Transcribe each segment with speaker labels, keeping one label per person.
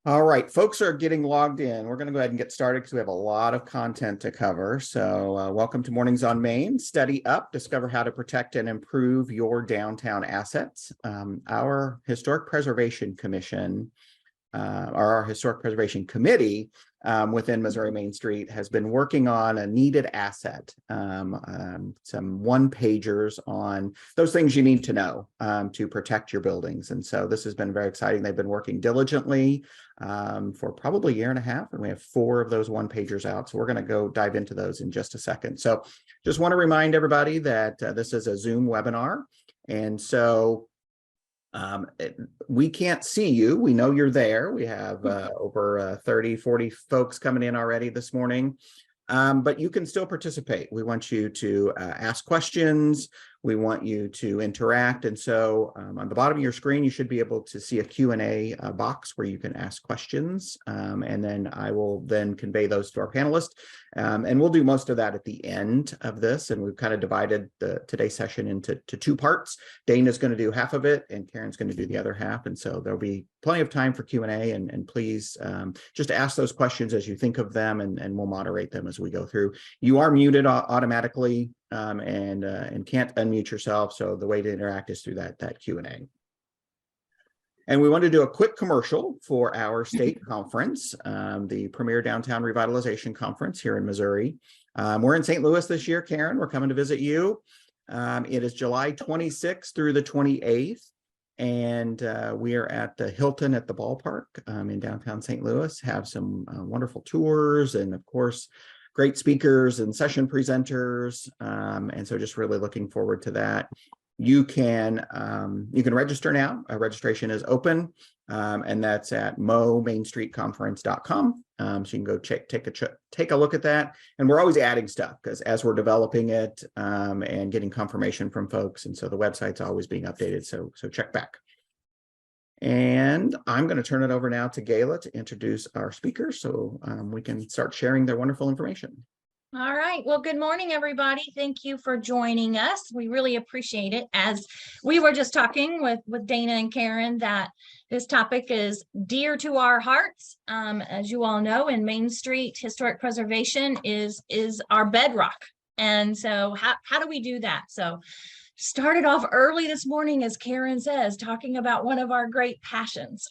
Speaker 1: All right, folks are getting logged in. We're going to go ahead and get started because we have a lot of content to cover. So welcome to Mornings on Main. Study up, discover how to protect and improve your downtown assets. Our Historic Preservation Commission, or our Historic Preservation Committee within Missouri Main Street has been working on a needed asset, some one-pagers on those things you need to know to protect your buildings. And so this has been very exciting. They've been working diligently for probably a year and a half, and we have 4 of those one-pagers out. So we're going to go dive into those in just a second. So just want to remind everybody that this is a Zoom webinar. And so we can't see you. We know you're there. We have over 30, 40 folks coming in already this morning. But you can still participate. We want you to ask questions. We want you to interact. And so on the bottom of your screen, you should be able to see a Q&A box where you can ask questions. And then I will then convey those to our panelists. And we'll do most of that at the end of this. And we've kind of divided today's session into 2 parts. Dana's going to do half of it and Karen's going to do the other half. And so there'll be plenty of time for Q&A, and please just ask those questions as you think of them, and we'll moderate them as we go through. You are muted automatically and can't unmute yourself. So the way to interact is through that Q&A. And we want to do a quick commercial for our state conference, the Premier Downtown Revitalization Conference here in Missouri. We're in St. Louis this year, Karen. We're coming to visit you. It is July 26th through the 28th. And we are at the Hilton at the ballpark in downtown St. Louis, have some wonderful tours and, of course, great speakers and session presenters. And so just really looking forward to that. You can register now. Registration is open, and that's at momainstreetconference.com. So you can go take a look at that. And we're always adding stuff because as we're developing it and getting confirmation from folks, and so the website's always being updated. So check back. And I'm going to turn it over now to Gayla to introduce our speakers so we can start sharing their wonderful information.
Speaker 2: All right. Well, good morning, everybody. Thank you for joining us. We really appreciate it. As we were just talking with Dana and Karen, that this topic is dear to our hearts. As you all know, in Main Street, historic preservation is our bedrock. And so how do we do that? So started off early this morning, as Karen says, talking about one of our great passions.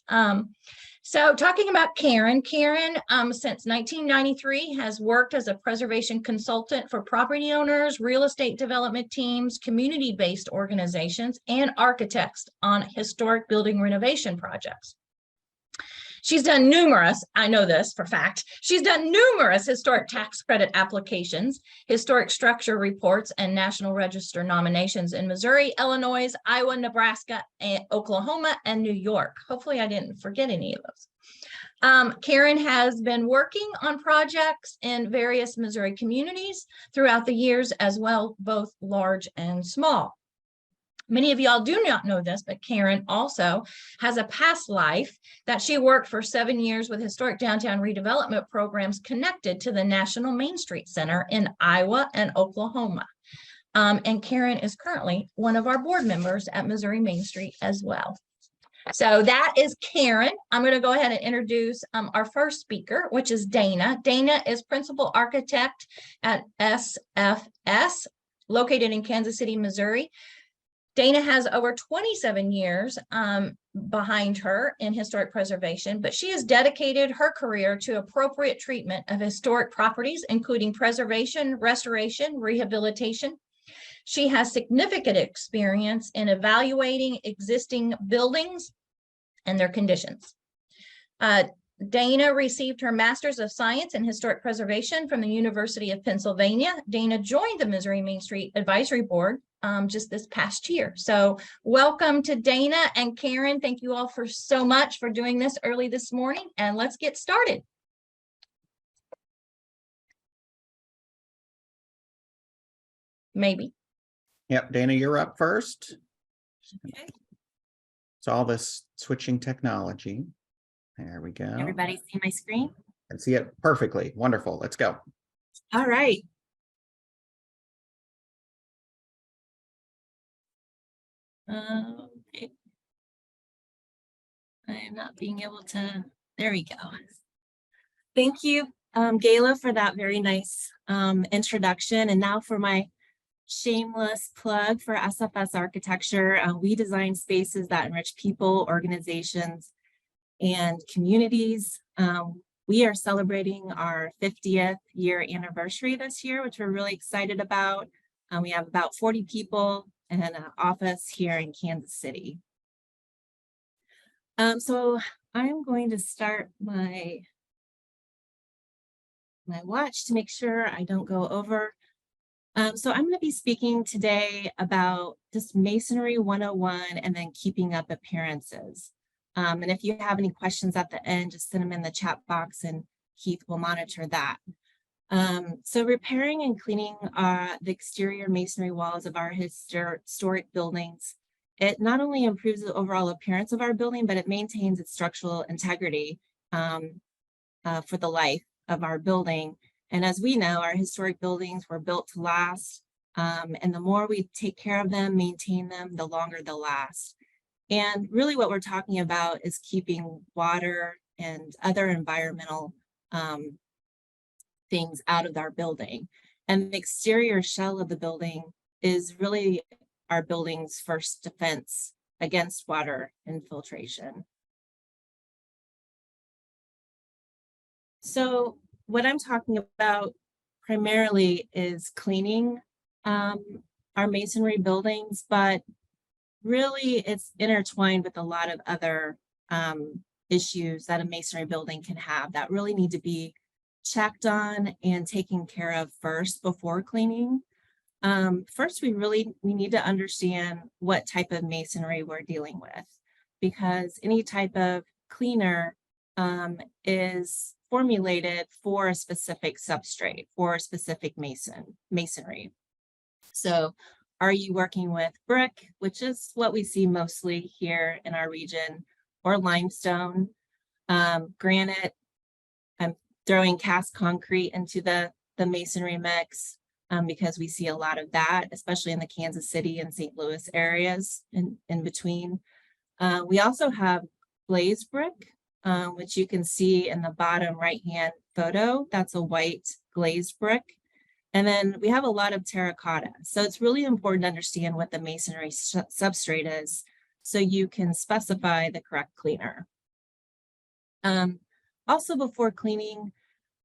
Speaker 2: So talking about Karen, since 1993 has worked as a preservation consultant for property owners, real estate development teams, community-based organizations, and architects on historic building renovation projects. She's done numerous, I know this for fact, she's done numerous historic tax credit applications, historic structure reports, and National Register nominations in Missouri, Illinois, Iowa, Nebraska, and Oklahoma, and New York. Hopefully I didn't forget any of those. Karen has been working on projects in various Missouri communities throughout the years as well, both large and small. Many of y'all do not know this, but Karen also has a past life that she worked for 7 years with historic downtown redevelopment programs connected to the National Main Street Center in Iowa and Oklahoma. And Karen is currently one of our board members at Missouri Main Street as well. So that is Karen. I'm going to go ahead and introduce our first speaker, which is Dana. Dana is principal architect at SFS, located in Kansas City, Missouri. Dana has over 27 years behind her in historic preservation, but she has dedicated her career to appropriate treatment of historic properties, including preservation, restoration, rehabilitation. She has significant experience in evaluating existing buildings and their conditions. Dana received her Master's of Science in Historic Preservation from the University of Pennsylvania. Dana joined the Missouri Main Street Advisory Board just this past year. So welcome to Dana and Karen. Thank you all for so much for doing this early this morning, and let's get started. Maybe.
Speaker 1: Yep, Dana, you're up first.
Speaker 3: Okay.
Speaker 1: It's all this switching technology. There we go.
Speaker 3: Everybody see my screen?
Speaker 1: I can see it perfectly. Wonderful. Let's go.
Speaker 3: All right. Okay. I am not being able to There we go. Thank you, Gayla, for that very nice introduction. And now for my shameless plug for SFS Architecture. We design spaces that enrich people, organizations, and communities. We are celebrating our 50th year anniversary this year, which we're really excited about. We have about 40 people and an office here in Kansas City. So I'm going to start my watch to make sure I don't go over. So I'm going to be speaking today about just Masonry 101 and then keeping up appearances. And if you have any questions at the end, just send them in the chat box and Keith will monitor that. So repairing and cleaning the exterior masonry walls of our historic buildings, it not only improves the overall appearance of our building, but it maintains its structural integrity for the life of our building. And as we know, our historic buildings were built to last, and the more we take care of them, maintain them, the longer they'll last. And really what we're talking about is keeping water and other environmental things out of our building. And the exterior shell of the building is really our building's first defense against water infiltration. So what I'm talking about primarily is cleaning our masonry buildings, but really it's intertwined with a lot of other issues that a masonry building can have that really need to be checked on and taken care of first before cleaning. First, we need to understand what type of masonry we're dealing with, because any type of cleaner is formulated for a specific substrate, for a specific masonry. So are you working with brick, which is what we see mostly here in our region, or limestone, granite? I'm throwing cast concrete into the masonry mix because we see a lot of that, especially in the Kansas City and St. Louis areas in between. We also have glazed brick, which you can see in the bottom right-hand photo. That's a white glazed brick. And then we have a lot of terracotta. So it's really important to understand what the masonry substrate is so you can specify the correct cleaner. Also, before cleaning,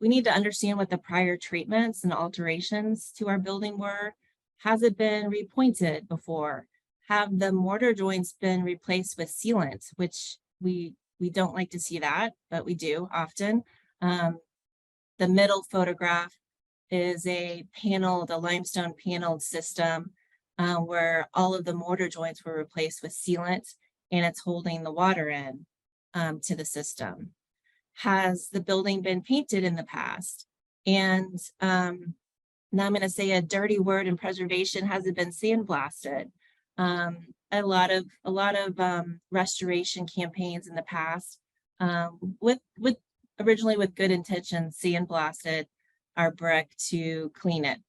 Speaker 3: we need to understand what the prior treatments and alterations to our building were. Has it been repointed before? Have the mortar joints been replaced with sealant, which we don't like to see that, but we do often. The middle photograph is a panel, the limestone paneled system where all of the mortar joints were replaced with sealant and it's holding the water in to the system. Has the building been painted in the past? And now I'm going to say a dirty word in preservation. Has it been sandblasted? A lot of restoration campaigns in the past originally with good intentions, sandblasted our brick to clean it.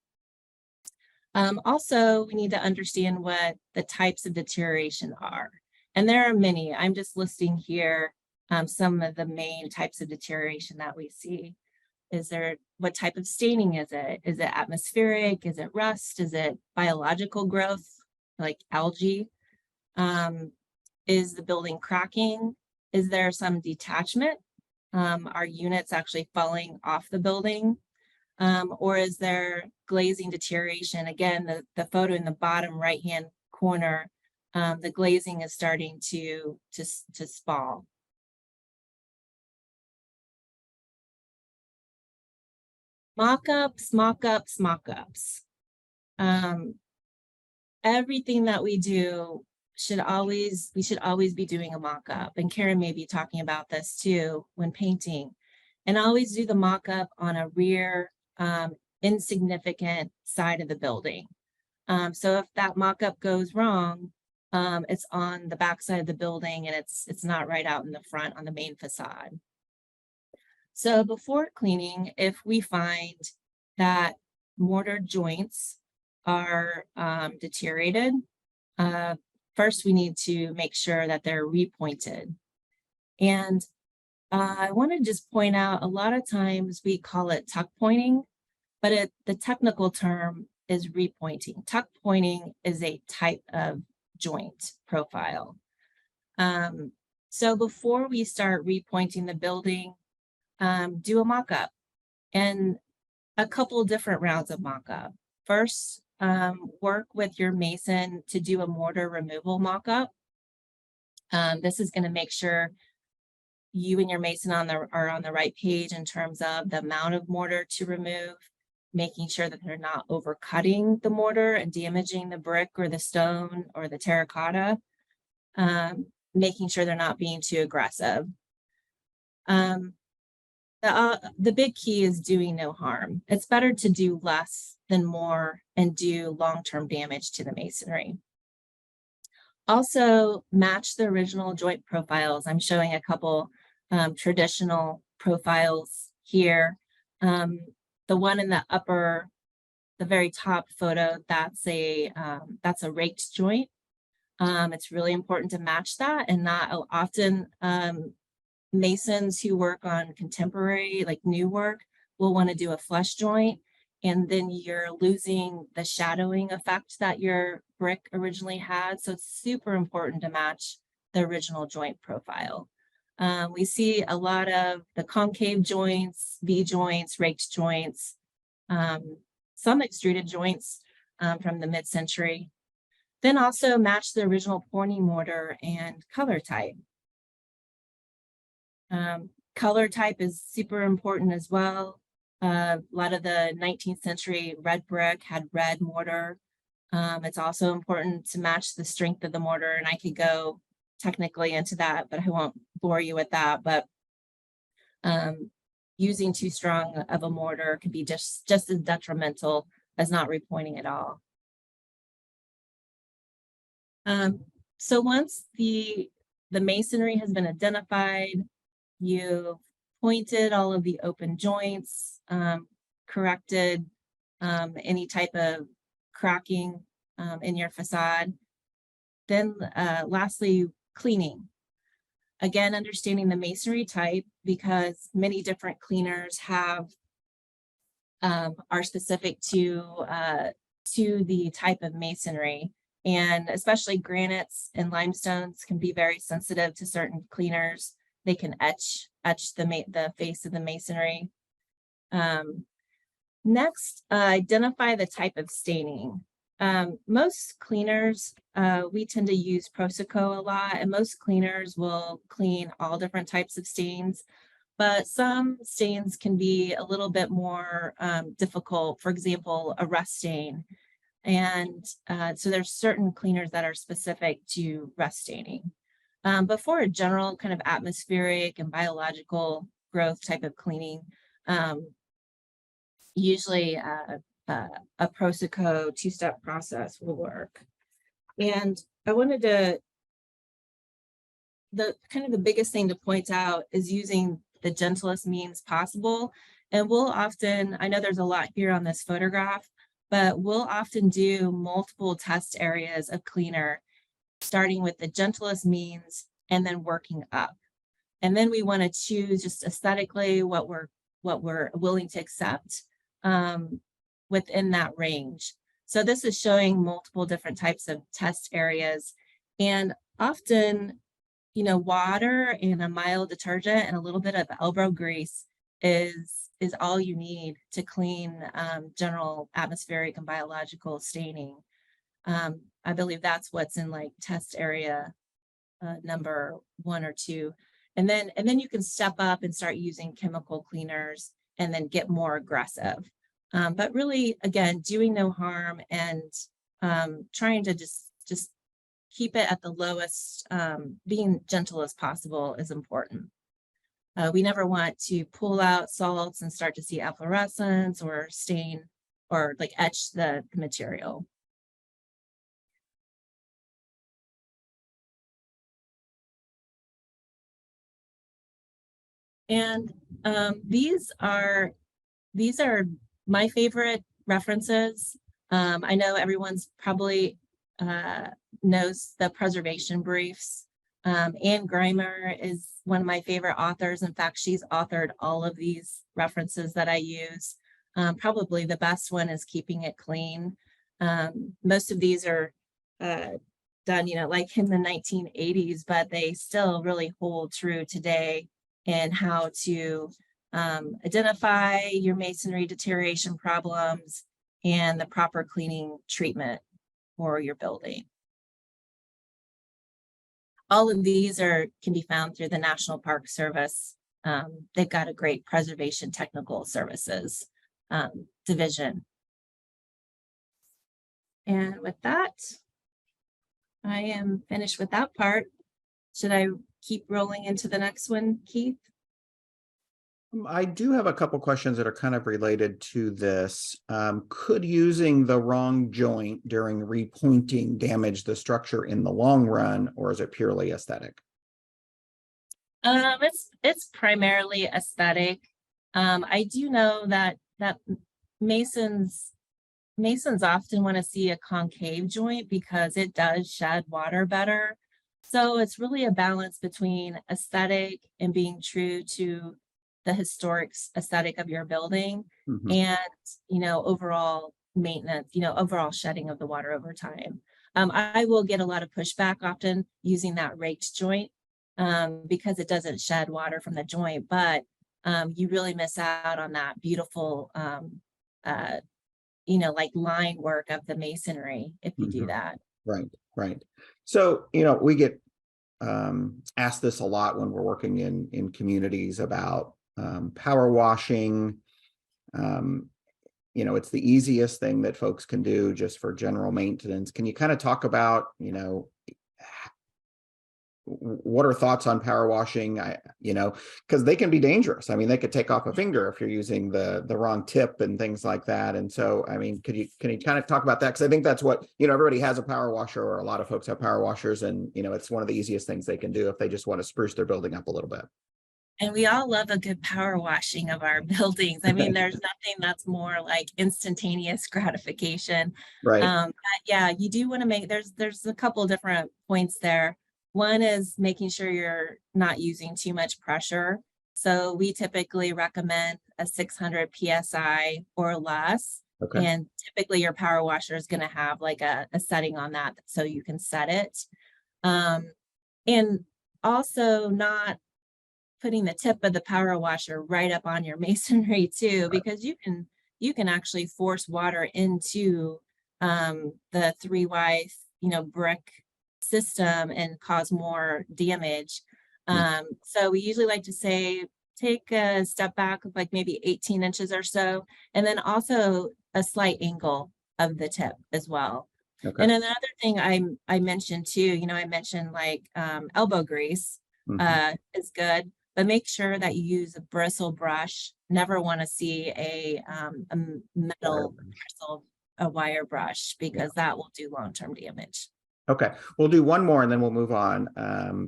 Speaker 3: Also, we need to understand what the types of deterioration are. And there are many. I'm just listing here some of the main types of deterioration that we see. What type of staining is it? Is it atmospheric? Is it rust? Is it biological growth, like algae? Is the building cracking? Is there some detachment? Are units actually falling off the building? Or is there glazing deterioration? Again, the photo in the bottom right-hand corner, the glazing is starting to spall. Mock-ups. Everything that we do we should always be doing a mock-up. And Karen may be talking about this too when painting. And always do the mock-up on a rear insignificant side of the building. So if that mock-up goes wrong, it's on the back side of the building and it's not right out in the front on the main facade. So before cleaning, if we find that mortar joints are deteriorated, first we need to make sure that they're repointed. And I want to just point out a lot of times we call it tuck pointing, but the technical term is repointing. Tuck pointing is a type of joint profile. So before we start repointing the building, do a mock-up and a couple different rounds of mock-up. First, work with your mason to do a mortar removal mock-up. This is going to make sure you and your mason are on the right page in terms of the amount of mortar to remove, making sure that they're not overcutting the mortar and damaging the brick or the stone or the terracotta, making sure they're not being too aggressive. The big key is doing no harm. It's better to do less than more and do long-term damage to the masonry. Also, match the original joint profiles. I'm showing a couple traditional profiles here. The one in the upper, the very top photo, that's a raked joint. It's really important to match that, and not often masons who work on contemporary, like new work, will want to do a flush joint, and then you're losing the shadowing effect that your brick originally had. So it's super important to match the original joint profile. We see a lot of the concave joints, V joints, raked joints, some extruded joints from the mid-century. Then also match the original pointing mortar and color type. Color type is super important as well. A lot of the 19th century red brick had red mortar. It's also important to match the strength of the mortar, and I could go technically into that, but I won't bore you with that. But using too strong of a mortar could be just as detrimental as not repointing at all. So once the masonry has been identified, you've pointed all of the open joints, corrected any type of cracking in your facade. Then lastly, cleaning. Again, understanding the masonry type, because many different cleaners are specific to the type of masonry. And especially granites and limestones can be very sensitive to certain cleaners. They can etch the face of the masonry. Next, identify the type of staining. Most cleaners, we tend to use Proseco a lot, and most cleaners will clean all different types of stains, but some stains can be a little bit more difficult. For example, a rust stain. And so there's certain cleaners that are specific to rust staining. But for a general kind of atmospheric and biological growth type of cleaning, usually a Proseco two-step process will work. And I wanted to, the biggest thing to point out is using the gentlest means possible. And we'll often, I know there's a lot here on this photograph, but we'll often do multiple test areas of cleaner, starting with the gentlest means and then working up. And then we want to choose just aesthetically what we're willing to accept within that range. So this is showing multiple different types of test areas, and often, water and a mild detergent and a little bit of elbow grease is all you need to clean general atmospheric and biological staining. I believe that's what's in like test area number 1 or 2. And then you can step up and start using chemical cleaners and then get more aggressive. But really, again, doing no harm and trying to just keep it at the lowest, being gentle as possible is important. We never want to pull out salts and start to see efflorescence or stain or like etch the material. And these are my favorite references. I know everyone's probably knows the preservation briefs. Anne Greimer is one of my favorite authors. In fact, she's authored all of these references that I use. Probably the best one is Keeping It Clean. Most of these are done, like in the 1980s, but they still really hold true today in how to identify your masonry deterioration problems and the proper cleaning treatment for your building. All of these can be found through the National Park Service. They've got a great preservation technical services division. And with that, I am finished with that part. Should I keep rolling into the next one, Keith?
Speaker 1: I do have a couple questions that are kind of related to this. Could using the wrong joint during repointing damage the structure in the long run, or is it purely aesthetic?
Speaker 3: It's primarily aesthetic. I do know that masons often want to see a concave joint because it does shed water better. So it's really a balance between aesthetic and being true to the historic aesthetic of your building and, overall maintenance, overall shedding of the water over time. I will get a lot of pushback often using that raked joint because it doesn't shed water from the joint, but you really miss out on that beautiful, like line work of the masonry if you do that.
Speaker 1: Right. So, we get asked this a lot when we're working in communities about power washing. It's the easiest thing that folks can do just for general maintenance. Can you kind of talk about, what are thoughts on power washing? Because they can be dangerous. I mean, they could take off a finger if you're using the wrong tip and things like that. And so, I mean, can you kind of talk about that? Because I think that's what, everybody has a power washer, or a lot of folks have power washers, and, it's one of the easiest things they can do if they just want to spruce their building up a little bit.
Speaker 3: And we all love a good power washing of our buildings. I mean, there's nothing that's more like instantaneous gratification.
Speaker 1: Right.
Speaker 3: But yeah, you do want to make, there's a couple different points there. One is making sure you're not using too much pressure. So we typically recommend a 600 PSI or less.
Speaker 1: Okay.
Speaker 3: And typically your power washer is going to have like a setting on that so you can set it. And also not putting the tip of the power washer right up on your masonry too, because you can actually force water into the 3Y brick system and cause more damage. So we usually like to say take a step back of like maybe 18 inches or so, and then also a slight angle of the tip as well. Okay. And another thing I mentioned too, I mentioned like elbow grease is good. But make sure that you use a bristle brush. Never want to see a metal bristle, a wire brush, because that will do long-term damage.
Speaker 1: Okay, we'll do one more and then we'll move on.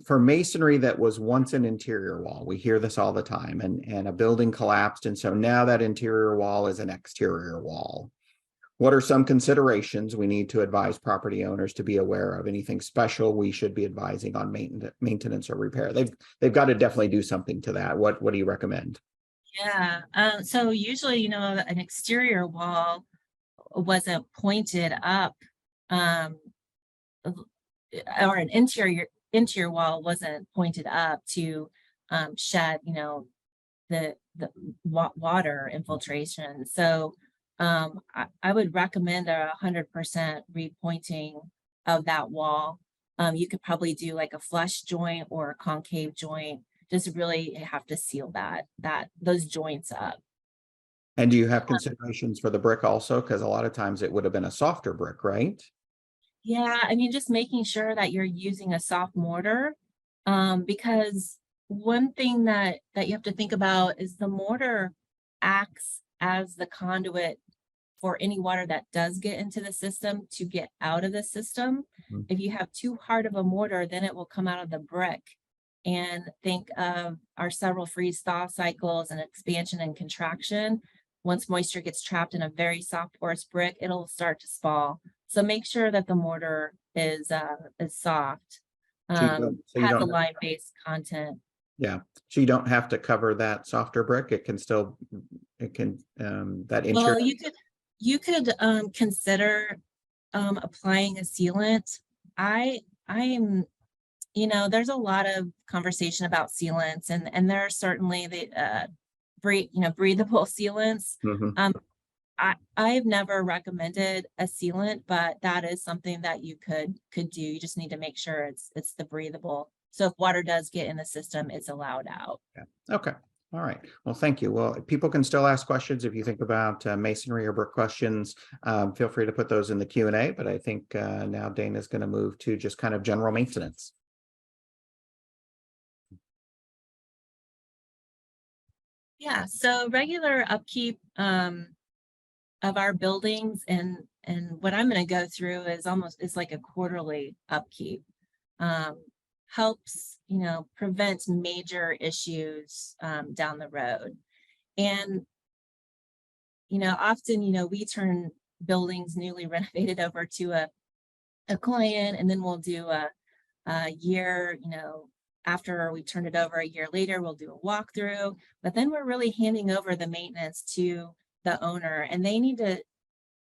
Speaker 1: For masonry that was once an interior wall, we hear this all the time, and a building collapsed, and so now that interior wall is an exterior wall. What are some considerations we need to advise property owners to be aware of? Anything special we should be advising on maintenance or repair? They've got to definitely do something to that. What do you recommend?
Speaker 3: Yeah, so usually, an exterior wall wasn't pointed up, or an interior wall wasn't pointed up to shed, the water infiltration. So I would recommend 100% repointing of that wall. You could probably do like a flush joint or a concave joint. Just really have to seal those joints up.
Speaker 1: And do you have considerations for the brick also? Because a lot of times it would have been a softer brick, right?
Speaker 3: Yeah, I mean, just making sure that you're using a soft mortar, because one thing that you have to think about is the mortar acts as the conduit for any water that does get into the system to get out of the system. If you have too hard of a mortar, then it will come out of the brick. And think of our several freeze-thaw cycles and expansion and contraction. Once moisture gets trapped in a very soft porous brick, it'll start to spall. So make sure that the mortar is soft.
Speaker 1: So you
Speaker 3: Um,
Speaker 1: don't, so you
Speaker 3: has a
Speaker 1: don't,
Speaker 3: lime-based content.
Speaker 1: yeah, so you don't have to cover that softer brick. It can still, it can, that interior.
Speaker 3: Well, you could consider applying a sealant. I'm there's a lot of conversation about sealants, and there are certainly the breathable sealants.
Speaker 1: Mhm.
Speaker 3: I've never recommended a sealant, but that is something that you could do. You just need to make sure it's the breathable. So if water does get in the system, it's allowed out.
Speaker 1: Yeah. Okay. All right. Well, thank you. Well, people can still ask questions if you think about masonry or brick questions. Feel free to put those in the Q&A, but I think now Dana is going to move to just kind of general maintenance.
Speaker 3: Yeah, so regular upkeep of our buildings, and what I'm going to go through is like a quarterly upkeep. Helps prevent major issues down the road. And often we turn buildings newly renovated over to a client, and then we'll do a year, after we turn it over a year later, we'll do a walkthrough, but then we're really handing over the maintenance to the owner, and they need to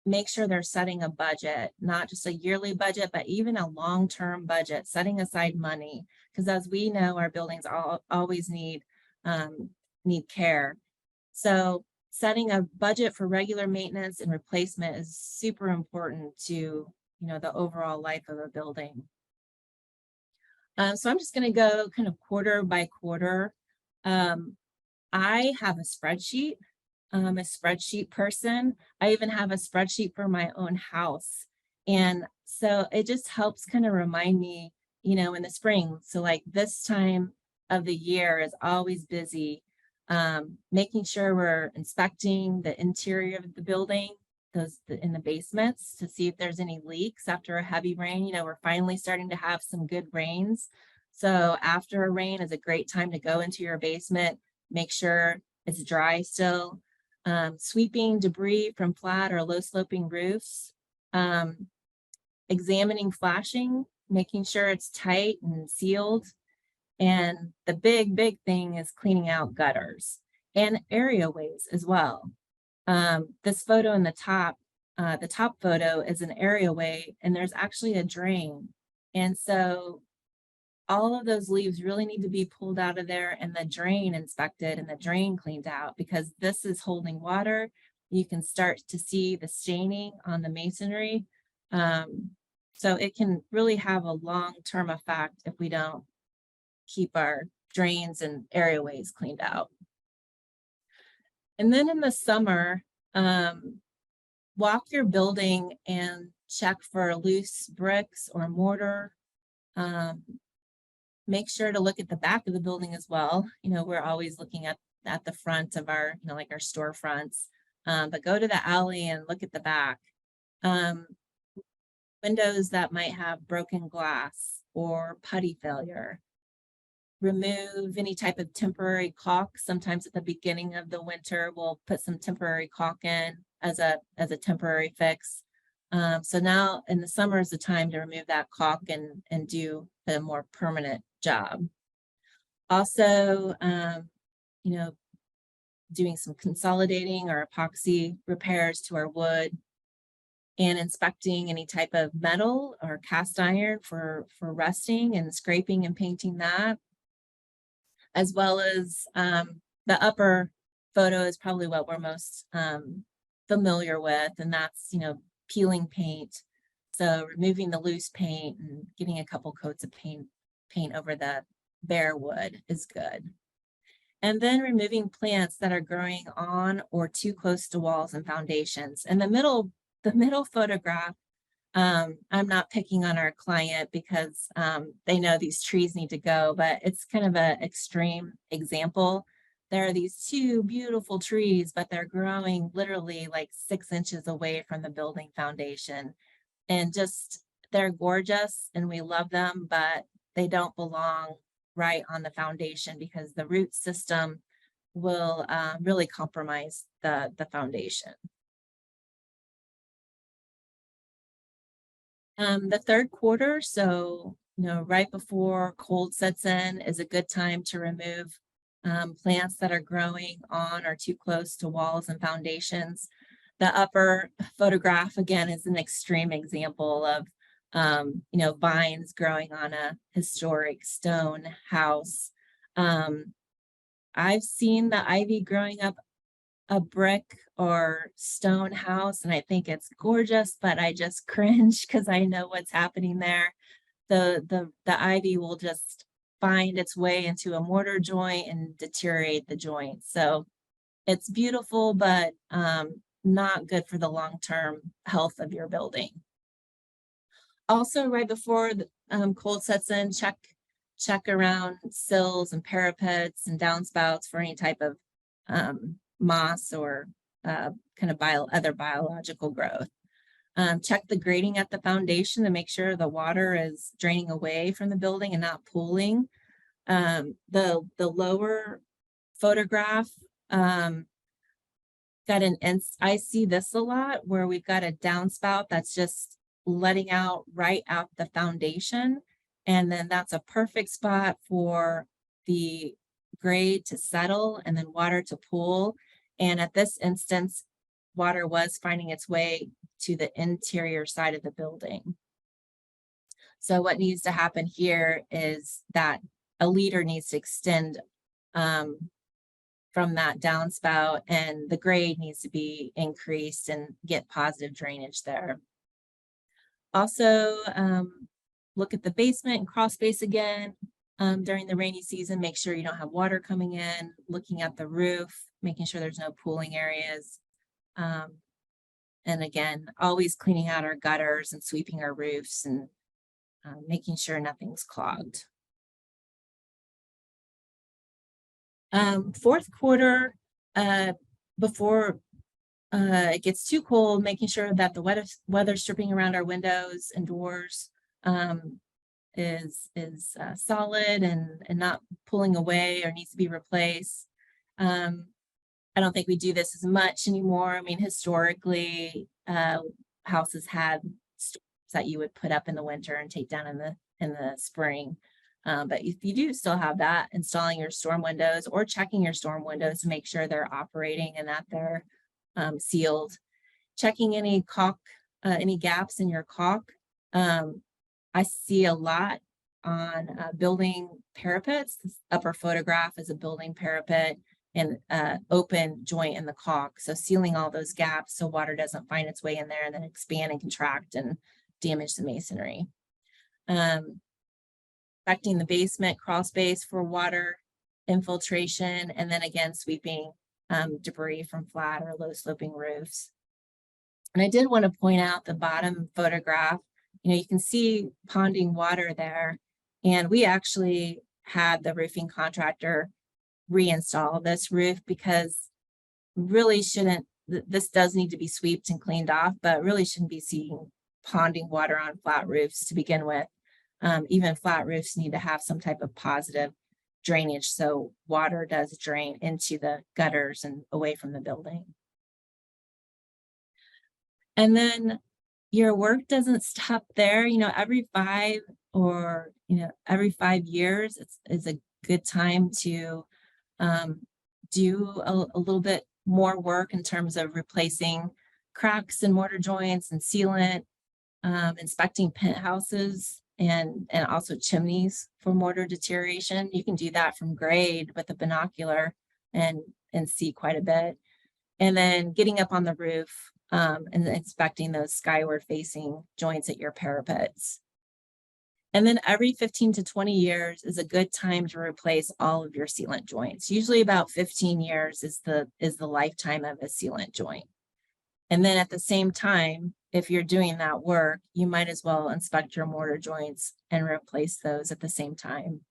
Speaker 3: make sure they're setting a budget, not just a yearly budget, but even a long-term budget, setting aside money. Because as we know, our buildings always need care. So setting a budget for regular maintenance and replacement is super important to the overall life of a building. So I'm just going to go kind of quarter by quarter. I have a spreadsheet. I'm a spreadsheet person. I even have a spreadsheet for my own house. And so it just helps kind of remind me, in the spring. So like this time of the year is always busy, making sure we're inspecting the interior of the building, in the basements, to see if there's any leaks after a heavy rain. We're finally starting to have some good rains. So after a rain is a great time to go into your basement, make sure it's dry still. Sweeping debris from flat or low sloping roofs, examining flashing, making sure it's tight and sealed. And the big thing is cleaning out gutters and areaways as well. This photo in the top photo is an areaway, and there's actually a drain. And so all of those leaves really need to be pulled out of there and the drain inspected and the drain cleaned out, because this is holding water. You can start to see the staining on the masonry. So it can really have a long-term effect if we don't keep our drains and areaways cleaned out. And then in the summer, walk your building and check for loose bricks or mortar. Make sure to look at the back of the building as well. We're always looking at the front of our, like our storefronts, but go to the alley and look at the back. Windows that might have broken glass or putty failure. Remove any type of temporary caulk. Sometimes at the beginning of the winter, we'll put some temporary caulk in as a temporary fix. So now in the summer is the time to remove that caulk and do a more permanent job. Also, doing some consolidating or epoxy repairs to our wood, and inspecting any type of metal or cast iron for rusting and scraping and painting that. As well as the upper photo is probably what we're most familiar with, and that's peeling paint. So removing the loose paint and getting a couple coats of paint over the bare wood is good. And then removing plants that are growing on or too close to walls and foundations. And the middle photograph, I'm not picking on our client because they know these trees need to go, but it's kind of an extreme example. There are these two beautiful trees, but they're growing literally like 6 inches away from the building foundation. And just, they're gorgeous and we love them, but they don't belong right on the foundation because the root system will really compromise the foundation. The third quarter, so right before cold sets in is a good time to remove plants that are growing on or too close to walls and foundations. The upper photograph, again, is an extreme example of, vines growing on a historic stone house. I've seen the ivy growing up a brick or stone house, and I think it's gorgeous, but I just cringe because I know what's happening there. The ivy will just find its way into a mortar joint and deteriorate the joint. So it's beautiful, but not good for the long-term health of your building. Also, right before the cold sets in, check around sills and parapets and downspouts for any type of moss or kind of other biological growth. Check the grading at the foundation to make sure the water is draining away from the building and not pooling. The lower photograph I see this a lot where we've got a downspout that's just letting out right out the foundation. And then that's a perfect spot for the grade to settle and then water to pool. And at this instance, water was finding its way to the interior side of the building. So what needs to happen here is that a leader needs to extend from that downspout, and the grade needs to be increased and get positive drainage there. Also, look at the basement and crawl space again during the rainy season. Make sure you don't have water coming in, looking at the roof, making sure there's no pooling areas. And again, always cleaning out our gutters and sweeping our roofs and making sure nothing's clogged. Fourth quarter, before it gets too cold, making sure that the weather stripping around our windows and doors is solid and not pulling away or needs to be replaced. I don't think we do this as much anymore. I mean, historically, houses had storms that you would put up in the winter and take down in the spring. But if you do still have that, installing your storm windows or checking your storm windows to make sure they're operating and that they're sealed. Checking any caulk, any gaps in your caulk. I see a lot on building parapets. This upper photograph is a building parapet and open joint in the caulk. So sealing all those gaps so water doesn't find its way in there and then expand and contract and damage the masonry. Affecting the basement crawl space for water infiltration, and then again sweeping debris from flat or low sloping roofs. And I did want to point out the bottom photograph. You can see ponding water there, and we actually had the roofing contractor reinstall this roof because really shouldn't, this does need to be swept and cleaned off, but really shouldn't be seeing ponding water on flat roofs to begin with. Even flat roofs need to have some type of positive drainage so water does drain into the gutters and away from the building. And then your work doesn't stop there. Every 5 years is a good time to do a little bit more work in terms of replacing cracks in mortar joints and sealant, inspecting penthouses and also chimneys for mortar deterioration. You can do that from grade with a binocular and see quite a bit. And then getting up on the roof and inspecting those skyward facing joints at your parapets. And then every 15 to 20 years is a good time to replace all of your sealant joints. Usually about 15 years is the lifetime of a sealant joint. And then at the same time, if you're doing that work, you might as well inspect your mortar joints and replace those at the same time.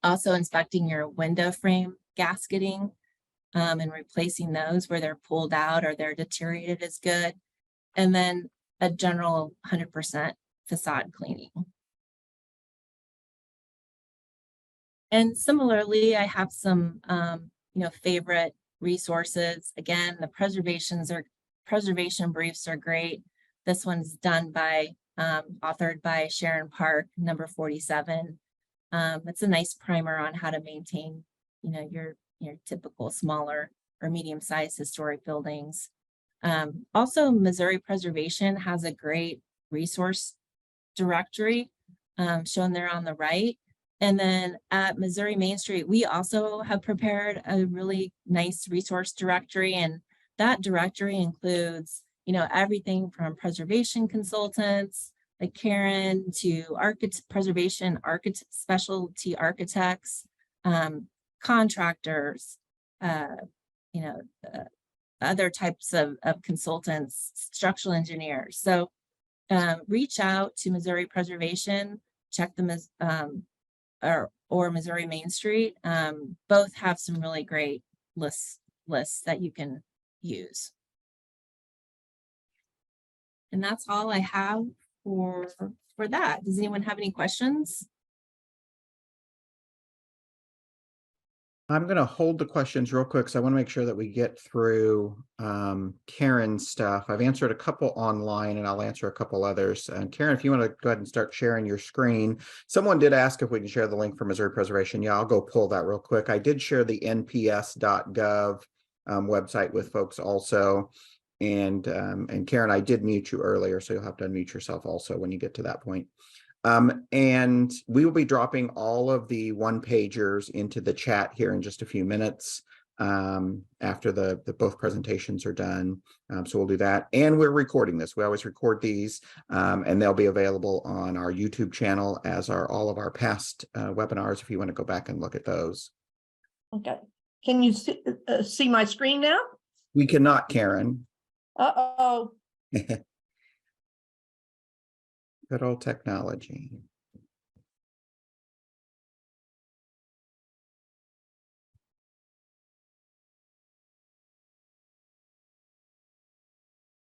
Speaker 3: Also inspecting your window frame gasketing and replacing those where they're pulled out or they're deteriorated is good. And then a general 100% facade cleaning. And similarly, I have some favorite resources. Again, the preservation briefs are great. This one's done by authored by Sharon Park, number 47. It's a nice primer on how to maintain, your typical smaller or medium-sized historic buildings. Also, Missouri Preservation has a great resource directory shown there on the right. And then at Missouri Main Street, we also have prepared a really nice resource directory. And that directory includes, everything from preservation consultants like Karen to preservation specialty architects, contractors, other types of consultants, structural engineers. So reach out to Missouri Preservation, check them as or Missouri Main Street. Both have some really great lists that you can use. And that's all I have for that. Does anyone have any questions?
Speaker 1: I'm going to hold the questions real quick, so I want to make sure that we get through Karen's stuff. I've answered a couple online, and I'll answer a couple others. And Karen, if you want to go ahead and start sharing your screen. Someone did ask if we can share the link for Missouri Preservation. Yeah, I'll go pull that real quick. I did share the nps.gov website with folks also. And Karen, I did mute you earlier, so you'll have to unmute yourself also when you get to that point. And we will be dropping all of the one-pagers into the chat here in just a few minutes after the both presentations are done. So we'll do that. And we're recording this. We always record these, and they'll be available on our YouTube channel, as are all of our past webinars, if you want to go back and look at those.
Speaker 4: Okay. Can you see my screen now?
Speaker 1: We cannot, Karen.
Speaker 4: Uh-oh.
Speaker 1: Good old technology.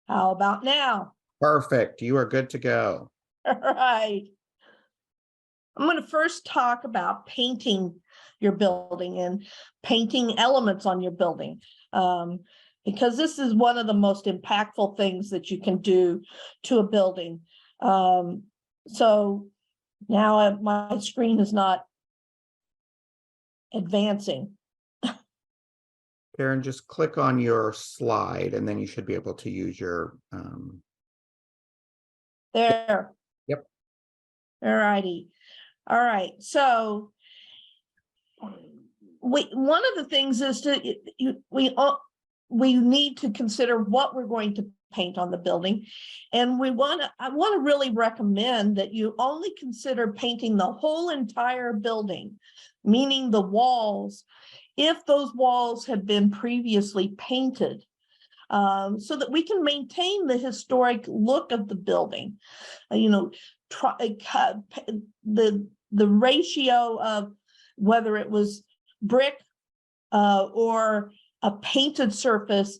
Speaker 4: How about now?
Speaker 1: Perfect. You are good to go.
Speaker 4: All right. I'm going to first talk about painting your building and painting elements on your building, because this is one of the most impactful things that you can do to a building. So now my screen is not advancing.
Speaker 1: Karen, just click on your slide, and then you should be able to use your
Speaker 4: There.
Speaker 1: Yep.
Speaker 4: All righty. All right. So one of the things is we need to consider what we're going to paint on the building. And I want to really recommend that you only consider painting the whole entire building, meaning the walls, if those walls have been previously painted, so that we can maintain the historic look of the building. The ratio of whether it was brick or a painted surface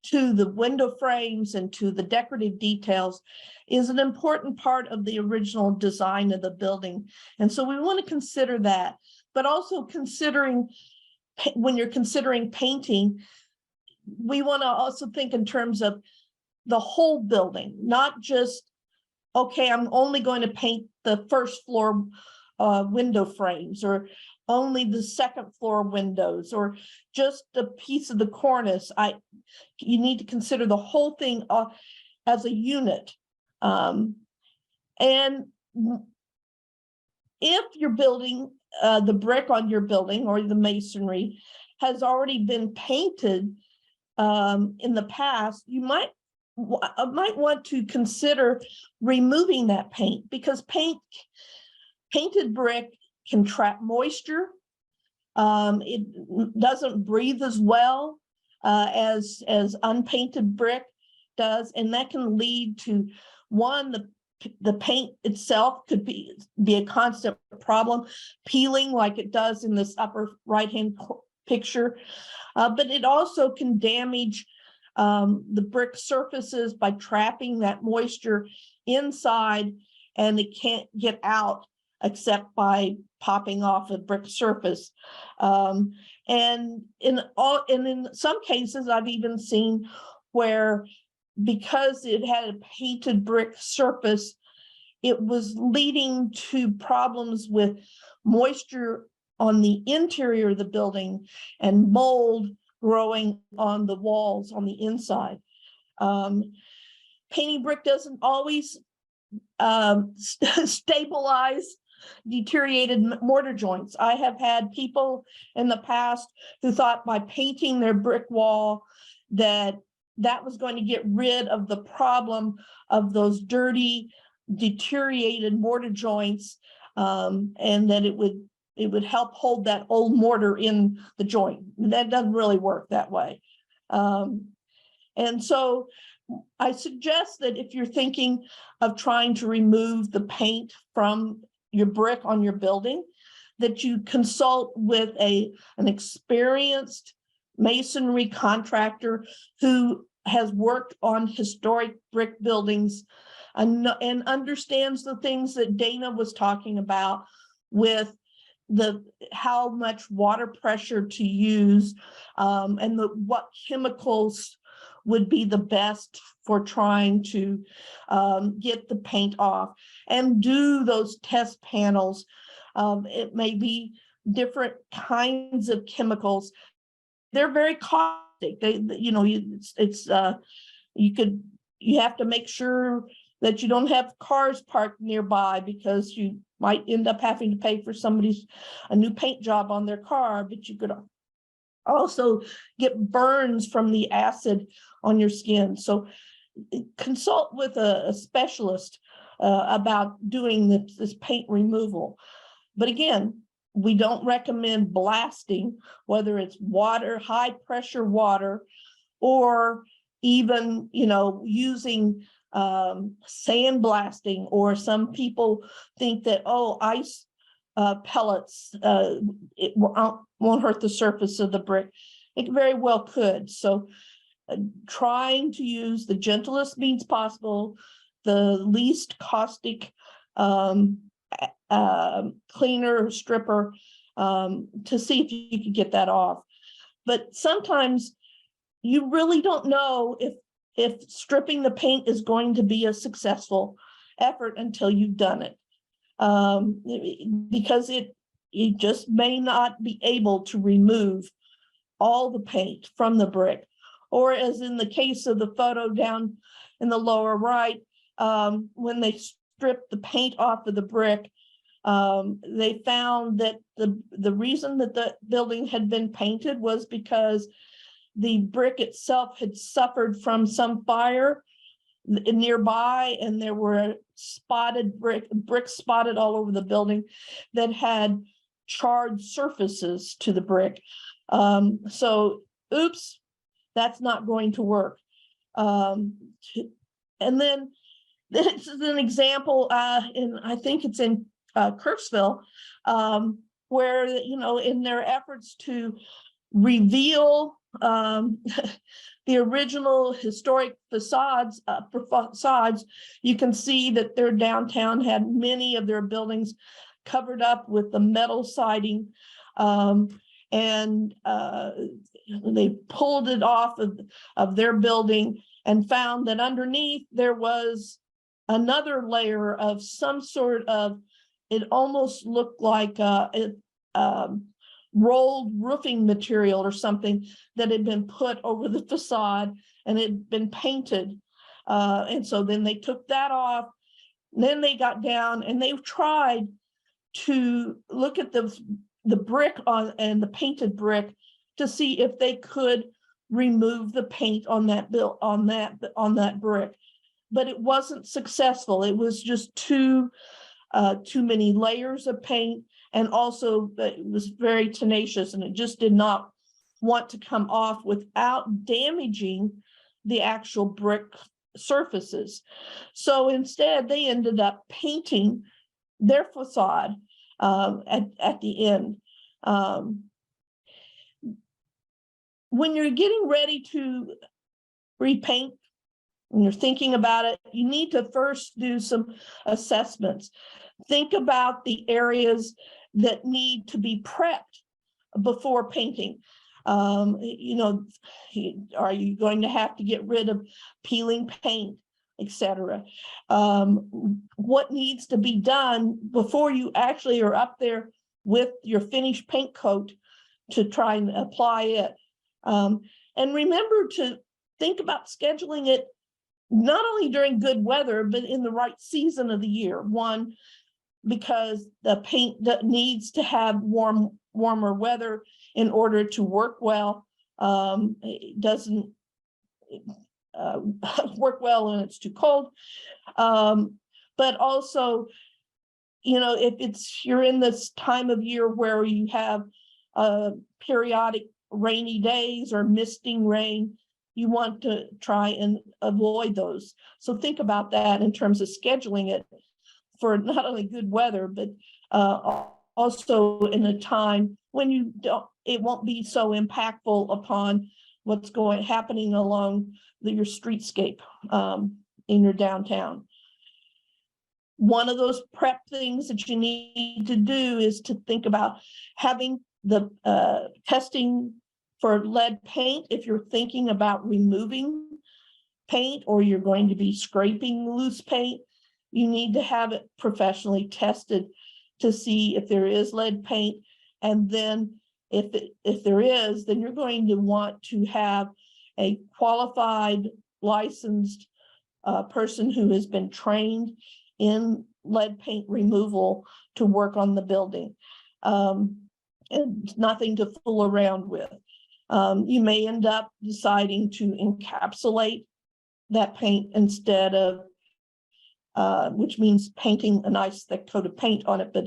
Speaker 4: to the window frames and to the decorative details is an important part of the original design of the building. And so we want to consider that, but also considering, when you're considering painting, we want to also think in terms of the whole building, not just, okay, I'm only going to paint the first floor window frames, or only the second floor windows, or just a piece of the cornice. You need to consider the whole thing as a unit. And if your building, the brick on your building or the masonry has already been painted in the past, you might want to consider removing that paint, because painted brick can trap moisture. It doesn't breathe as well as unpainted brick does, and that can lead to, one, the paint itself could be a constant problem, peeling like it does in this upper right-hand picture, but it also can damage the brick surfaces by trapping that moisture inside, and it can't get out except by popping off a brick surface. And in some cases, I've even seen where, because it had a painted brick surface, it was leading to problems with moisture on the interior of the building and mold growing on the walls on the inside. Painting brick doesn't always stabilize deteriorated mortar joints. I have had people in the past who thought by painting their brick wall that was going to get rid of the problem of those dirty, deteriorated mortar joints, and that it would help hold that old mortar in the joint. That doesn't really work that way. And so I suggest that if you're thinking of trying to remove the paint from your brick on your building, that you consult with an experienced masonry contractor who has worked on historic brick buildings and understands the things that Dana was talking about with how much water pressure to use, and what chemicals would be the best for trying to get the paint off, and do those test panels. It may be different kinds of chemicals. They're very caustic. You have to make sure that you don't have cars parked nearby, because you might end up having to pay for a new paint job on their car, but you could also get burns from the acid on your skin. So consult with a specialist about doing this paint removal. But again, we don't recommend blasting, whether it's water, high pressure water, or even, using sandblasting, or some people think that, ice pellets, it won't hurt the surface of the brick. It very well could. So trying to use the gentlest means possible, the least caustic cleaner or stripper, to see if you can get that off. But sometimes you really don't know if stripping the paint is going to be a successful effort until you've done it, because you just may not be able to remove all the paint from the brick. Or as in the case of the photo down in the lower right, when they stripped the paint off of the brick, they found that the reason that the building had been painted was because the brick itself had suffered from some fire nearby, and there were spotted brick spotted all over the building that had charred surfaces to the brick. So oops, that's not going to work. And then this is an example, I think it's in Kirksville, where, in their efforts to reveal the original historic facades, you can see that their downtown had many of their buildings covered up with the metal siding, and they pulled it off of their building and found that underneath there was another layer of some sort of, it almost looked like rolled roofing material or something that had been put over the facade and it had been painted. And so then they took that off. Then they got down and they tried to look at the brick and the painted brick to see if they could remove the paint on that brick, but it wasn't successful. It was just too many layers of paint, and also it was very tenacious, and it just did not want to come off without damaging the actual brick surfaces. So instead, they ended up painting their facade at the end. When you're getting ready to repaint, when you're thinking about it, you need to first do some assessments. Think about the areas that need to be prepped before painting. Are you going to have to get rid of peeling paint? etc. What needs to be done before you actually are up there with your finished paint coat to try and apply it. And remember to think about scheduling it not only during good weather, but in the right season of the year. One, because the paint that needs to have warmer weather in order to work well. It doesn't work well when it's too cold. But also, you know, if you're in this time of year where you have periodic rainy days or misting rain, you want to try and avoid those. So think about that in terms of scheduling it for not only good weather, but also in a time when it won't be so impactful upon what's happening along your streetscape in your downtown. One of those prep things that you need to do is to think about having the testing for lead paint. If you're thinking about removing paint or you're going to be scraping loose paint, you need to have it professionally tested to see if there is lead paint. And then if there is, then you're going to want to have a qualified, licensed person who has been trained in lead paint removal to work on the building, and nothing to fool around with. You may end up deciding to encapsulate that paint instead of, which means painting a nice thick coat of paint on it, but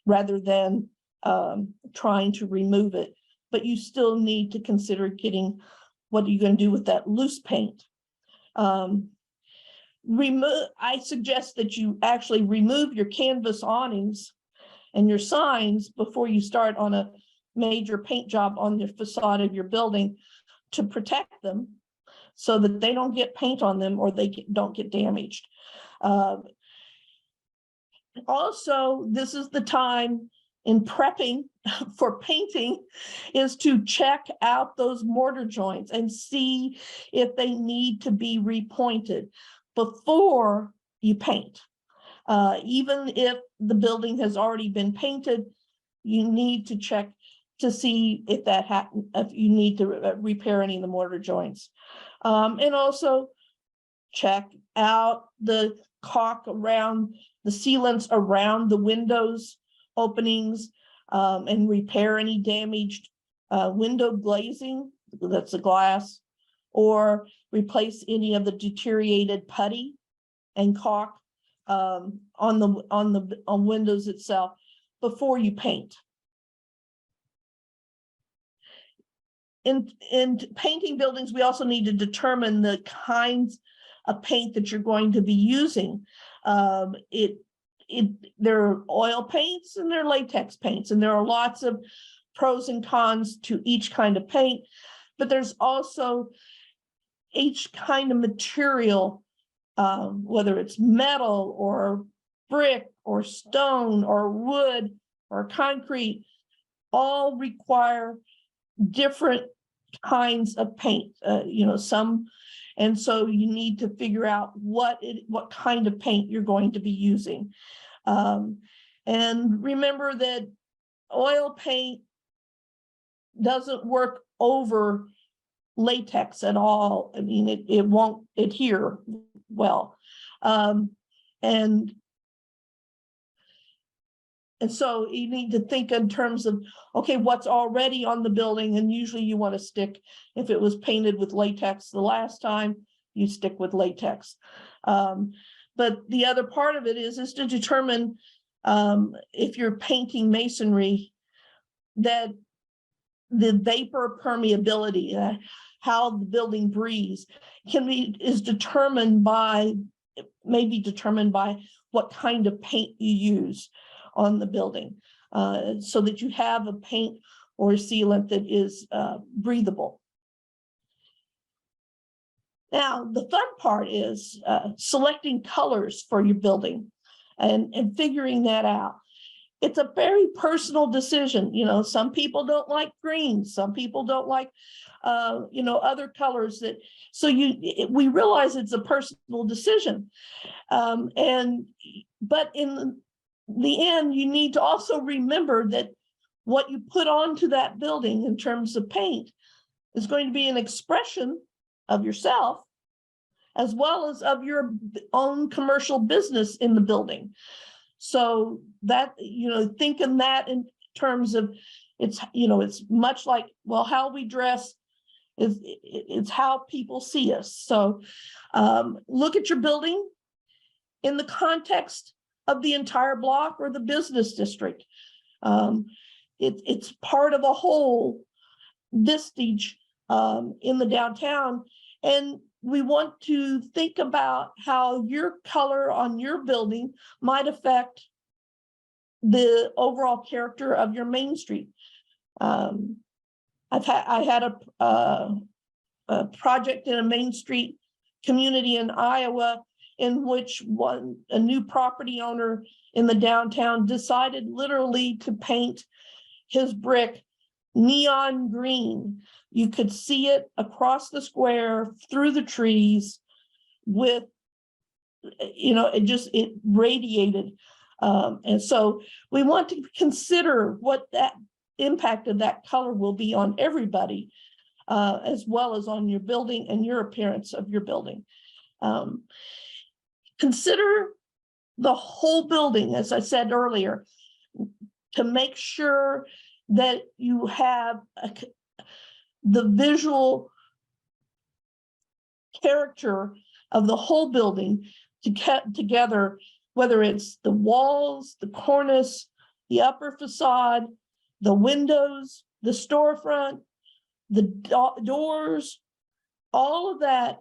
Speaker 4: rather than trying to remove it. But you still need to consider getting, what are you going to do with that loose paint? I suggest that you actually remove your canvas awnings and your signs before you start on a major paint job on the facade of your building to protect them so that they don't get paint on them or they don't get damaged. Also, this is the time in prepping for painting is to check out those mortar joints and see if they need to be repointed before you paint. Even if the building has already been painted, you need to check to see if if you need to repair any of the mortar joints. And also check out the caulk around the sealants around the windows openings, and repair any damaged window glazing, that's the glass, or replace any of the deteriorated putty and caulk on windows itself before you paint. In painting buildings, we also need to determine the kinds of paint that you're going to be using. There are oil paints and there are latex paints, and there are lots of pros and cons to each kind of paint, but there's also each kind of material, whether it's metal or brick or stone or wood or concrete, all require different kinds of paint, and so you need to figure out what kind of paint you're going to be using. And remember that oil paint doesn't work over latex at all. I mean, it won't adhere well. And so you need to think in terms of, okay, what's already on the building, and usually you want to stick, if it was painted with latex the last time, you stick with latex. But the other part of it is to determine if you're painting masonry, that the vapor permeability, how the building breathes, is determined by, maybe determined by what kind of paint you use on the building, so that you have a paint or sealant that is breathable. Now, the fun part is selecting colors for your building and figuring that out. it's a very personal decision. You know, some people don't like green, some people don't like, you know, other colors that, so we realize it's a personal decision. But in the end, you need to also remember that what you put onto that building in terms of paint is going to be an expression of yourself, as well as of your own commercial business in the building. So that, you know, thinking that in terms of, it's, you know, it's much like, well, how we dress is, it's how people see us. So look at your building in the context of the entire block or the business district. It's part of a whole vistage in the downtown. And we want to think about how your color on your building might affect the overall character of your Main Street. I had a project in a Main Street community in Iowa in which a new property owner in the downtown decided literally to paint his brick neon green. You could see it across the square, through the trees, with, you know, it radiated. And so we want to consider what that impact of that color will be on everybody, as well as on your building and your appearance of your building. Consider the whole building, as I said earlier, to make sure that you have the visual character of the whole building to get together, whether it's the walls, the cornice, the upper facade, the windows, the storefront, the doors, all of that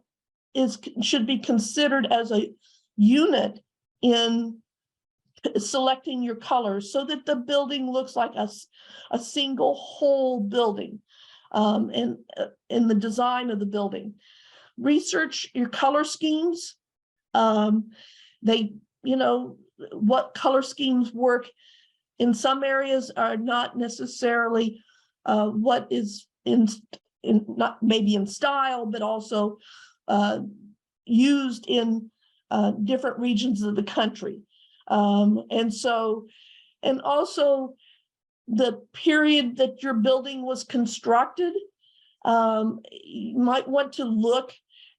Speaker 4: should be considered as a unit in selecting your colors so that the building looks like a single whole building, in the design of the building. Research your color schemes. You know, what color schemes work in some areas are not necessarily what is not maybe in style, but also used in different regions of the country. And also the period that your building was constructed. You might want to look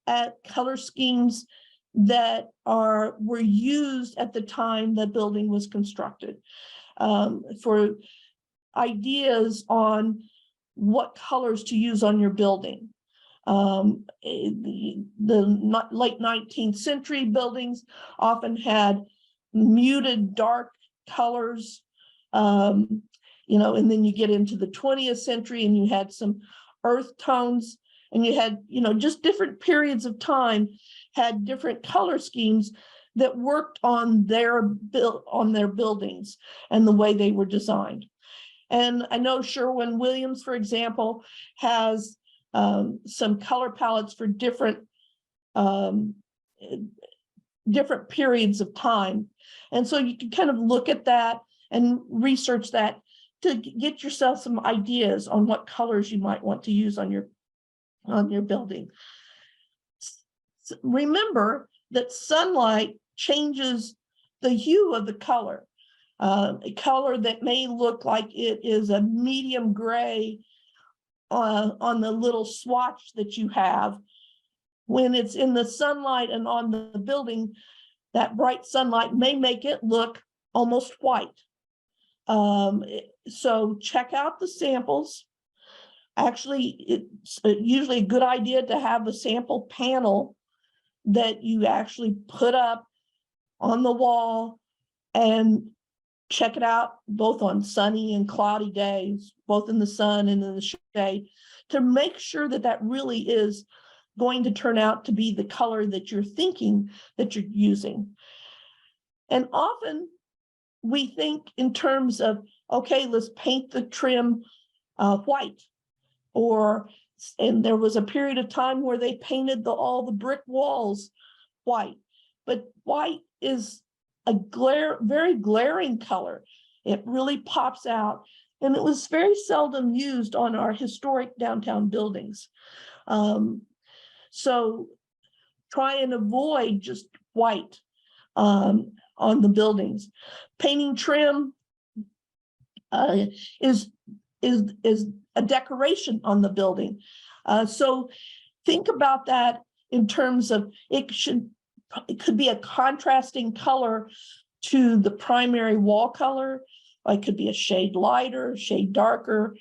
Speaker 4: at color schemes that were used at the time the building was constructed, for ideas on what colors to use on your building. The late 19th century buildings often had muted dark colors, you know, and then you get into the 20th century and you had some earth tones, and you had, you know, just different periods of time had different color schemes that worked on their buildings and the way they were designed. And I know Sherwin-Williams, for example, has some color palettes for different periods of time. And so you can kind of look at that and research that to get yourself some ideas on what colors you might want to use on your building. Remember that sunlight changes the hue of the color. A color that may look like it is a medium gray on the little swatch that you have, when it's in the sunlight and on the building, that bright sunlight may make it look almost white. So check out the samples. Actually, it's usually a good idea to have a sample panel that you actually put up on the wall and check it out both on sunny and cloudy days, both in the sun and in the shade, to make sure that that really is going to turn out to be the color that you're thinking that you're using. And often we think in terms of, okay, let's paint the trim white. And there was a period of time where they painted all the brick walls white, but white is a very glaring color. It really pops out. And it was very seldom used on our historic downtown buildings. So try and avoid just white on the buildings. Painting trim is a decoration on the building. So think about that in terms of it could be a contrasting color to the primary wall color. It could be a shade lighter, shade darker.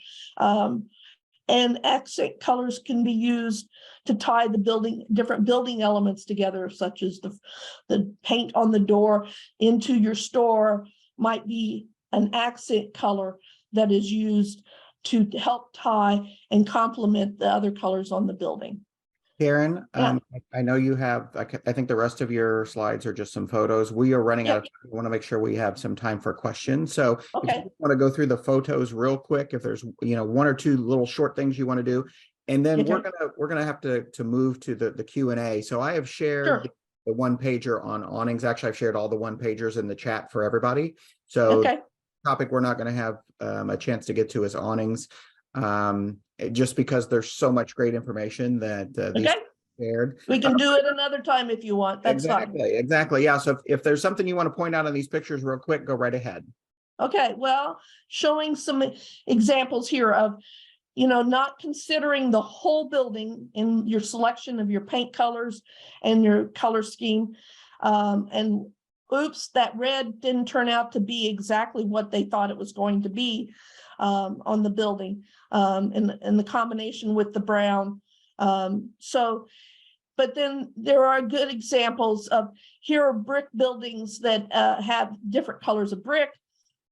Speaker 4: And accent colors can be used to tie the different building elements together, such as the paint on the door into your store might be an accent color that is used to help tie and complement the other colors on the building.
Speaker 1: Karen,
Speaker 4: Yeah.
Speaker 1: I know you have, I think the rest of your slides are just some photos. We are running out of time. We want to make sure we have some time for questions. So if
Speaker 4: Okay.
Speaker 1: you want to go through the photos real quick, if there's, one or two little short things you want to do, and then
Speaker 4: Okay.
Speaker 1: we're gonna have to move to the Q&A. So I have shared
Speaker 4: Sure.
Speaker 1: the one pager on awnings. Actually, I've shared all the one pagers in the chat for everybody. So
Speaker 4: Okay.
Speaker 1: topic we're not going to have a chance to get to is awnings, just because there's so much great information that these
Speaker 4: Okay.
Speaker 1: shared.
Speaker 4: We can do it another time if you want. That's fine.
Speaker 1: Exactly. Yeah. So if there's something you want to point out on these pictures real quick, go right ahead.
Speaker 4: Okay, well, showing some examples here of, not considering the whole building in your selection of your paint colors and your color scheme. And oops, that red didn't turn out to be exactly what they thought it was going to be on the building, and the combination with the brown. But then there are good examples of, here are brick buildings that have different colors of brick,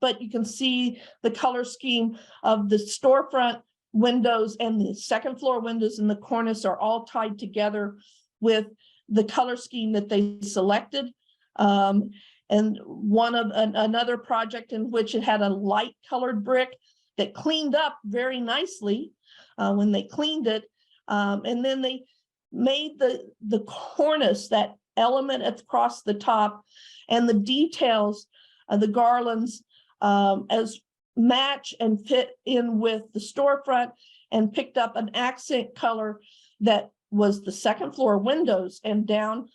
Speaker 4: but you can see the color scheme of the storefront windows and the second floor windows in the cornice are all tied together with the color scheme that they selected. And another project in which it had a light colored brick that cleaned up very nicely when they cleaned it. And then they made the cornice, that element across the top, and the details of the garlands as match and fit in with the storefront, and picked up an accent color that was the second floor windows and down.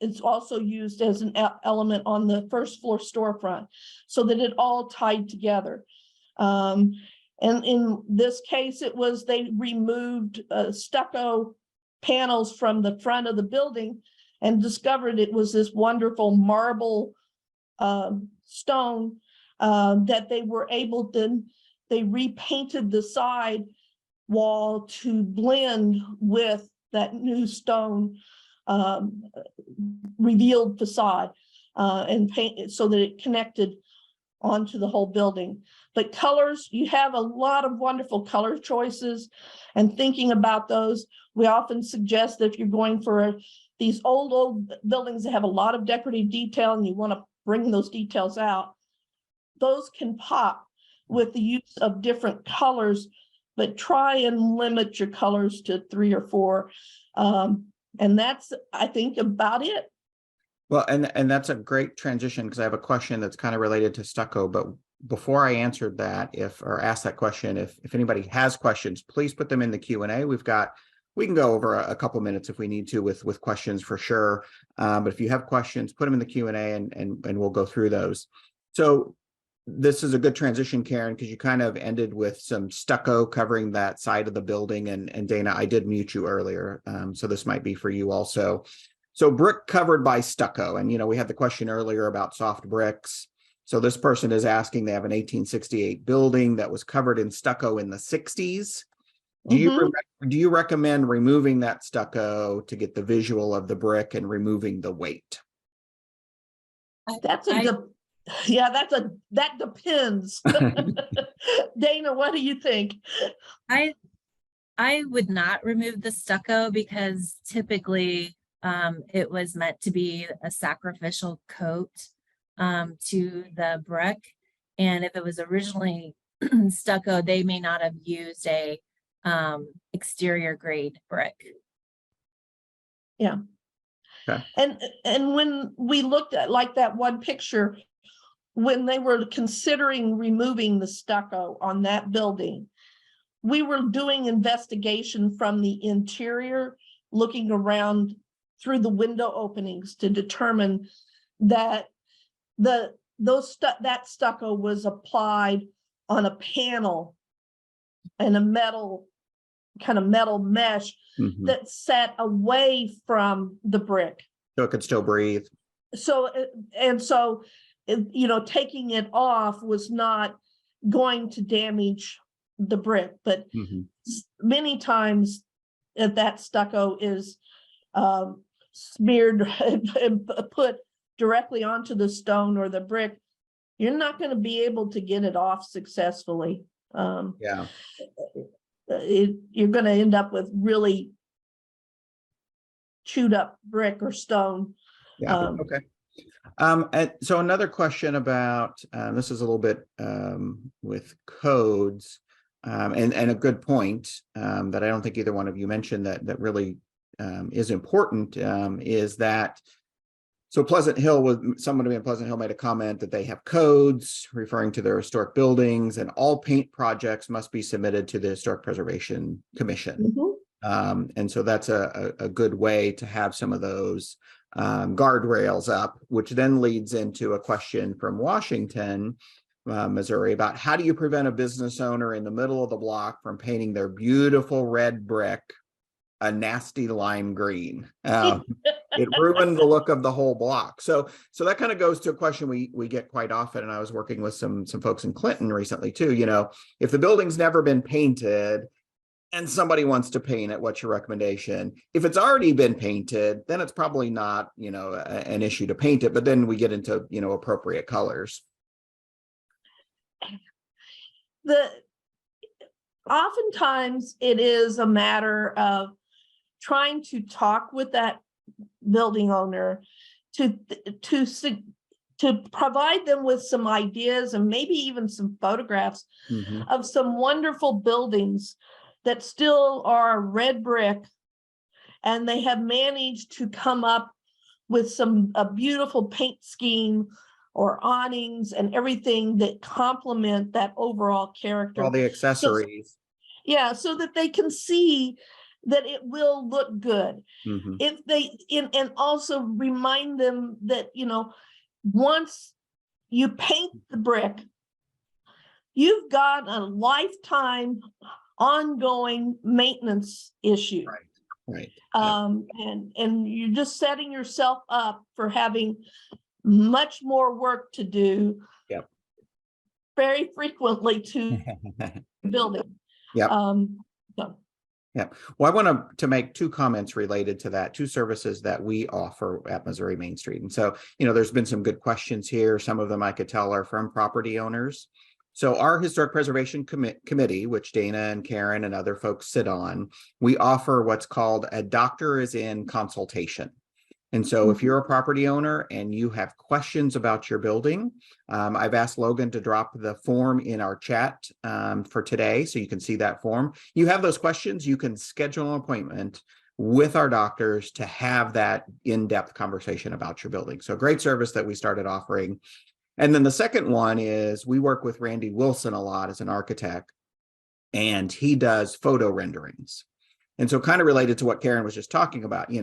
Speaker 4: It's also used as an element on the first floor storefront, so that it all tied together. And in this case, it was they removed stucco panels from the front of the building and discovered it was this wonderful marble stone that they were able to, they repainted the side wall to blend with that new stone revealed facade and paint it so that it connected onto the whole building. But colors, you have a lot of wonderful color choices, and thinking about those, we often suggest that if you're going for these old buildings that have a lot of decorative detail and you want to bring those details out, those can pop with the use of different colors, but try and limit your colors to 3 or 4. And that's, I think, about it.
Speaker 1: Well, and that's a great transition, because I have a question that's kind of related to stucco. But before I answered that, or ask that question, if anybody has questions, please put them in the Q&A. We can go over a couple minutes if we need to with questions for sure. But if you have questions, put them in the Q&A and we'll go through those. So this is a good transition, Karen, because you kind of ended with some stucco covering that side of the building. And Dana, I did mute you earlier. So this might be for you also. So brick covered by stucco. And, we had the question earlier about soft bricks. So this person is asking, they have an 1868 building that was covered in stucco in the 60s. Do you recommend removing that stucco to get the visual of the brick and removing the weight?
Speaker 4: That depends. Dana, what do you think?
Speaker 3: I would not remove the stucco, because typically it was meant to be a sacrificial coat to the brick. And if it was originally stucco, they may not have used a exterior grade brick.
Speaker 4: Yeah.
Speaker 1: Okay.
Speaker 4: And when we looked at like that one picture, when they were considering removing the stucco on that building, we were doing investigation from the interior, looking around through the window openings to determine that that stucco was applied on a panel and a metal mesh
Speaker 1: Mhm.
Speaker 4: that sat away from the brick.
Speaker 1: So it could still breathe.
Speaker 4: So, taking it off was not going to damage the brick, but
Speaker 1: Mhm.
Speaker 4: many times that stucco is smeared and put directly onto the stone or the brick. You're not going to be able to get it off successfully.
Speaker 1: Yeah.
Speaker 4: You're going to end up with really chewed up brick or stone.
Speaker 1: Yeah. Okay. And so another question about this is a little bit with codes, and a good point that I don't think either one of you mentioned that really is important, is that so Pleasant Hill, somebody in Pleasant Hill made a comment that they have codes referring to their historic buildings, and all paint projects must be submitted to the Historic Preservation Commission.
Speaker 4: Mhm.
Speaker 1: And so that's a good way to have some of those guardrails up, which then leads into a question from Washington, Missouri, about how do you prevent a business owner in the middle of the block from painting their beautiful red brick a nasty lime green? It ruined the look of the whole block. So that kind of goes to a question we get quite often. And I was working with some folks in Clinton recently too. If the building's never been painted and somebody wants to paint it, what's your recommendation? If it's already been painted, then it's probably not, an issue to paint it, but then we get into, appropriate colors.
Speaker 4: Oftentimes it is a matter of trying to talk with that building owner to provide them with some ideas and maybe even some photographs
Speaker 1: Mhm.
Speaker 4: of some wonderful buildings that still are red brick, and they have managed to come up with a beautiful paint scheme or awnings and everything that complement that overall character.
Speaker 1: All the accessories.
Speaker 4: So that they can see that it will look good.
Speaker 1: Mhm.
Speaker 4: And also remind them that, once you paint the brick, you've got a lifetime ongoing maintenance issue.
Speaker 1: Right.
Speaker 4: And you're just setting yourself up for having much more work to do.
Speaker 1: Yep.
Speaker 4: Very frequently to building.
Speaker 1: Yep.
Speaker 4: So.
Speaker 1: Yeah. Well, I want to make two comments related to that, two services that we offer at Missouri Main Street. And so, there's been some good questions here. Some of them I could tell are from property owners. So our Historic Preservation Committee, which Dana and Karen and other folks sit on, we offer what's called a doctor is in consultation. And so if you're a property owner and you have questions about your building, I've asked Logan to drop the form in our chat for today, so you can see that form. You have those questions, you can schedule an appointment with our doctors to have that in-depth conversation about your building. So great service that we started offering. And then the second one is we work with Randy Wilson a lot as an architect, and he does photo renderings. And so kind of related to what Karen was just talking about,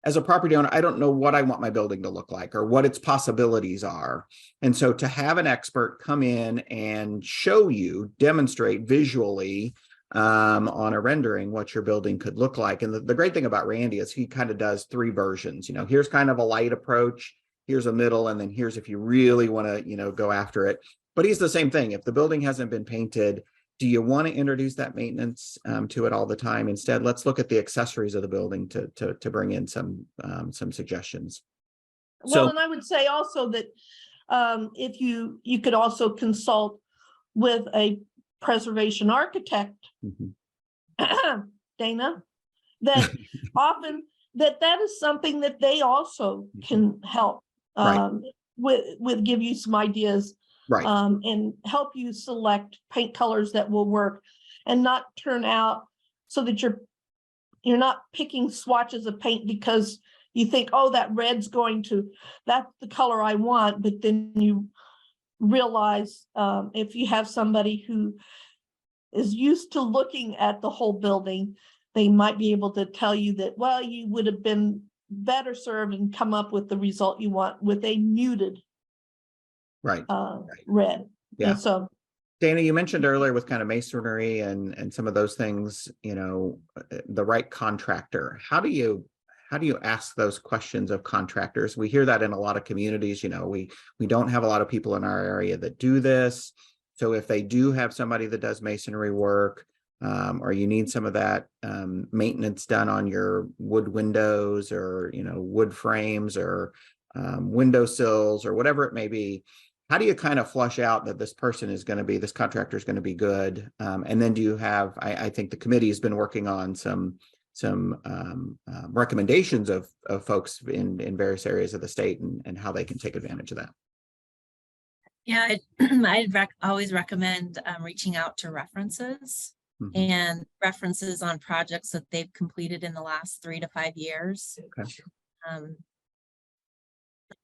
Speaker 1: as a property owner, I don't know what I want my building to look like or what its possibilities are. And so to have an expert come in and show you, demonstrate visually on a rendering what your building could look like. And the great thing about Randy is he kind of does three versions. Here's kind of a light approach, here's a middle, and then here's if you really want to, go after it. But he's the same thing. If the building hasn't been painted, do you want to introduce that maintenance to it all the time? Instead, let's look at the accessories of the building to bring in some suggestions.
Speaker 4: Well, and I would say also that if you could also consult with a preservation architect, Dana, that often that is something that they also can help with give you some ideas.
Speaker 1: Right.
Speaker 4: And help you select paint colors that will work and not turn out so that you're not picking swatches of paint because you think, oh, that red's that's the color I want, but then you realize if you have somebody who is used to looking at the whole building, they might be able to tell you that, well, you would have been better served and come up with the result you want with a muted
Speaker 1: Right.
Speaker 4: red.
Speaker 1: Yeah.
Speaker 4: And so
Speaker 1: Dana, you mentioned earlier with kind of masonry and some of those things, you know, the right contractor. How do you ask those questions of contractors? We hear that in a lot of communities. You know, we don't have a lot of people in our area that do this. So if they do have somebody that does masonry work, or you need some of that maintenance done on your wood windows, or, you know, wood frames, or windowsills, or whatever it may be, how do you kind of flush out that this contractor is going to be good? And then do you have, I think the committee has been working on some recommendations of folks in various areas of the state and how they can take advantage of that.
Speaker 3: Yeah, I'd always recommend reaching out to references and references on projects that they've completed in the last 3 to 5 years.
Speaker 1: Okay.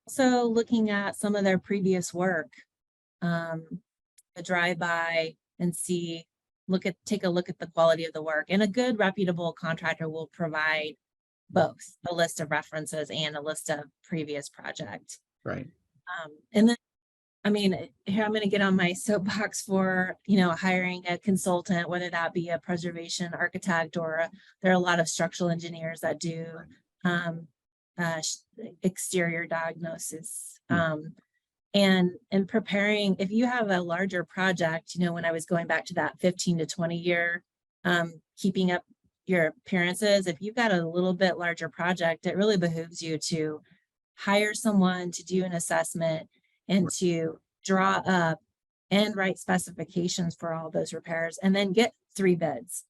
Speaker 3: So looking at some of their previous work, a drive-by and take a look at the quality of the work. And a good reputable contractor will provide both a list of references and a list of previous projects.
Speaker 1: Right.
Speaker 3: And then, I mean, here I'm going to get on my soapbox for, you know, hiring a consultant, whether that be a preservation architect or there are a lot of structural engineers that do exterior diagnosis. And preparing, if you have a larger project, you know, when I was going back to that 15 to 20 year, keeping up your appearances, if you've got a little bit larger project, it really behooves you to hire someone to do an assessment and to draw up and write specifications for all those repairs, and then get 3 bids.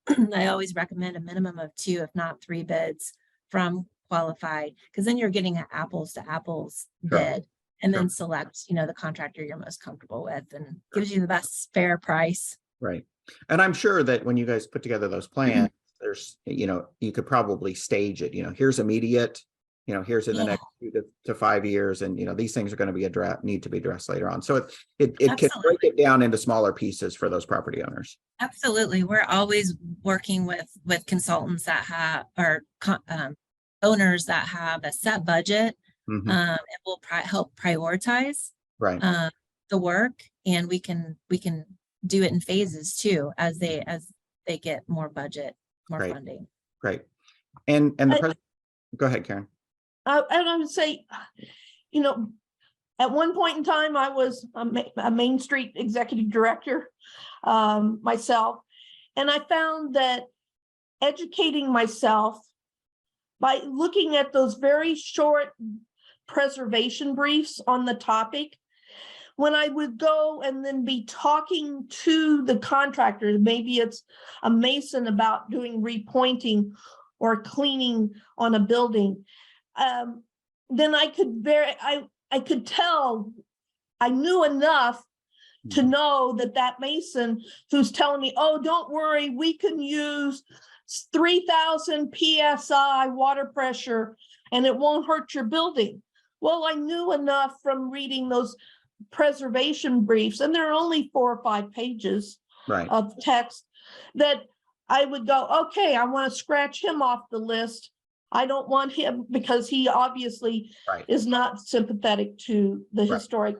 Speaker 3: I always recommend a minimum of 2, if not 3 bids from qualified, because then you're getting an apples to apples bid, and then select, you know, the contractor you're most comfortable with and gives you the best fair price.
Speaker 1: Right. And I'm sure that when you guys put together those plans, there's, you know, you could probably stage it, you know, here's immediate, you know, here's in the next 2 to 5 years. And, you know, these things are going to be need to be addressed later on. So it can break it down into smaller pieces for those property owners.
Speaker 3: Absolutely. We're always working with consultants that have, or owners that have a set budget. It will help prioritize the work, and we can do it in phases too, as they get more budget, more funding.
Speaker 1: Great. And the president, go ahead, Karen.
Speaker 4: I would say, you know, at one point in time, I was a Main Street executive director myself, and I found that educating myself by looking at those very short preservation briefs on the topic, when I would go and then be talking to the contractors, maybe it's a mason about doing repointing or cleaning on a building, then I could tell, I knew enough to know that mason who's telling me, oh, don't worry, we can use 3,000 PSI water pressure and it won't hurt your building. Well, I knew enough from reading those preservation briefs, and there are only 4 or 5 pages of text, that I would go, okay, I want to scratch him off the list. I don't want him, because he obviously is not sympathetic to the historic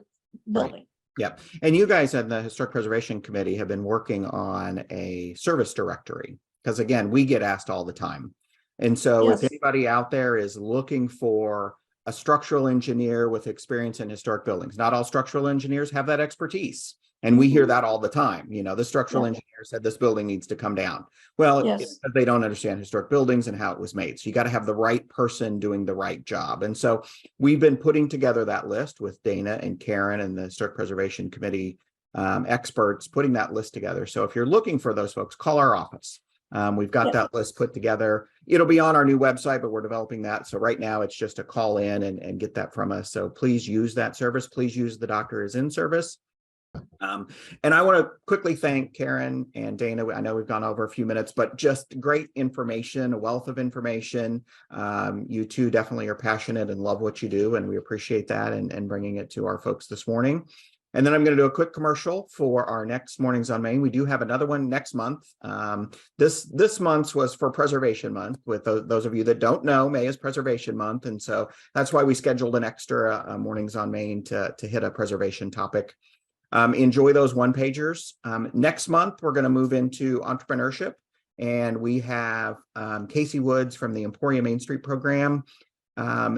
Speaker 4: building.
Speaker 1: Yeah. And you guys at the Historic Preservation Committee have been working on a service directory, because again, we get asked all the time. And so if anybody out there is looking for a structural engineer with experience in historic buildings, not all structural engineers have that expertise. And we hear that all the time. You know, the structural engineer said this building needs to come down. Well, it's because they don't understand historic buildings and how it was made. So you got to have the right person doing the right job. And so we've been putting together that list with Dana and Karen and the Historic Preservation Committee experts, putting that list together. So if you're looking for those folks, call our office. We've got that list put together. It'll be on our new website, but we're developing that. So right now it's just a call in and get that from us. So please use that service. Please use the Doctor is in service. And I want to quickly thank Karen and Dana. I know we've gone over a few minutes, but just great information, a wealth of information. You two definitely are passionate and love what you do, and we appreciate that and bringing it to our folks this morning. And then I'm going to do a quick commercial for our next Mornings on Main. We do have another one next month. This month's was for Preservation Month. With those of you that don't know, May is Preservation Month, and so that's why we scheduled an extra Mornings on Main to hit a preservation topic. Enjoy those one-pagers. Next month, we're going to move into entrepreneurship, and we have Casey Woods from the Emporia Main Street program.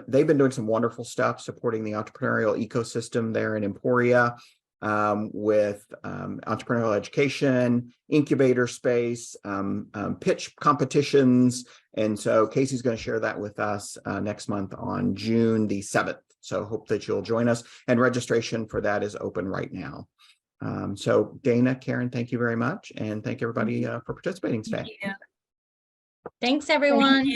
Speaker 1: They've been doing some wonderful stuff supporting the entrepreneurial ecosystem there in Emporia with entrepreneurial education, incubator space, pitch competitions. And so Casey's going to share that with us next month on June the 7th. So hope that you'll join us, and registration for that is open right now. So Dana, Karen, thank you very much. And thank everybody for participating today.
Speaker 3: Yeah.
Speaker 2: Thanks, everyone.